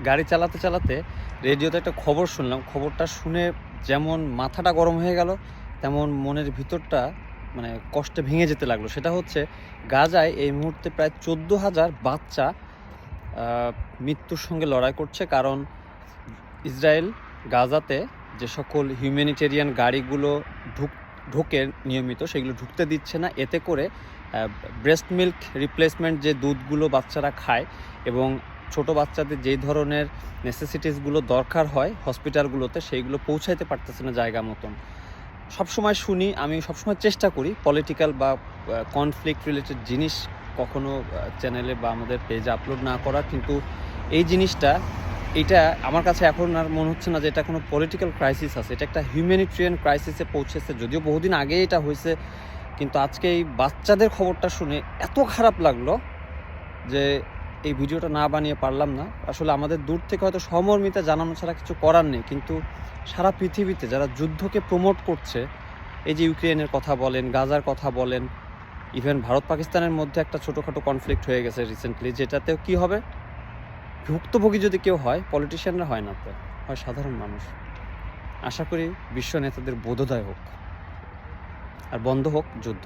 গাড়ি চালাতে চালাতে রেডিওতে একটা খবর শুনলাম। খবরটা শুনে যেমন মাথাটা গরম হয়ে গেল, তেমন মনের ভিতরটা মানে কষ্টে ভেঙে যেতে লাগলো। সেটা হচ্ছে গাজায় এই মুহূর্তে প্রায় 14,000 বাচ্চা মৃত্যুর সঙ্গে লড়াই করছে। কারণ ইসরায়েল গাজাতে যে সকল হিউম্যানিটেরিয়ান গাড়িগুলো ঢোকে নিয়মিত, সেগুলো ঢুকতে দিচ্ছে না। এতে করে ব্রেস্ট মিল্ক রিপ্লেসমেন্ট যে দুধগুলো বাচ্চারা খায় এবং ছোট বাচ্চাদের যেই ধরনের নেসেসিটিসগুলো দরকার হয় হসপিটালগুলোতে, সেইগুলো পৌঁছাইতে পারতেছে না জায়গা মতন। সবসময় শুনি, আমি সবসময় চেষ্টা করি পলিটিক্যাল বা কনফ্লিক্ট রিলেটেড জিনিস কখনো চ্যানেলে বা আমাদের পেজে আপলোড না করা, কিন্তু এই জিনিসটা এটা আমার কাছে এখন আর মনে হচ্ছে না যে এটা কোনো পলিটিক্যাল ক্রাইসিস আছে। এটা একটা হিউম্যানিটেরিয়ান ক্রাইসিসে পৌঁছেছে। যদিও বহুদিন আগে এটা হয়েছে, কিন্তু আজকে এই বাচ্চাদের খবরটা শুনে এত খারাপ লাগলো যে এই ভিডিওটা না বানিয়ে পারলাম না। আসলে আমাদের দূর থেকে হয়তো সহমর্মিতা জানানো ছাড়া কিছু করার নেই, কিন্তু সারা পৃথিবীতে যারা যুদ্ধকে প্রমোট করছে, এই যে ইউক্রেনের কথা বলেন, গাজার কথা বলেন, ইভেন ভারত পাকিস্তানের মধ্যে একটা ছোটোখাটো কনফ্লিক্ট হয়ে গেছে রিসেন্টলি, যেটাতেও কি হবে, ভুক্তভোগী যদি কেউ হয়, পলিটিশিয়ানরা হয় না, তো হয় সাধারণ মানুষ। আশা করি বিশ্ব নেতাদের বোধোদয় হোক আর বন্ধ হোক যুদ্ধ।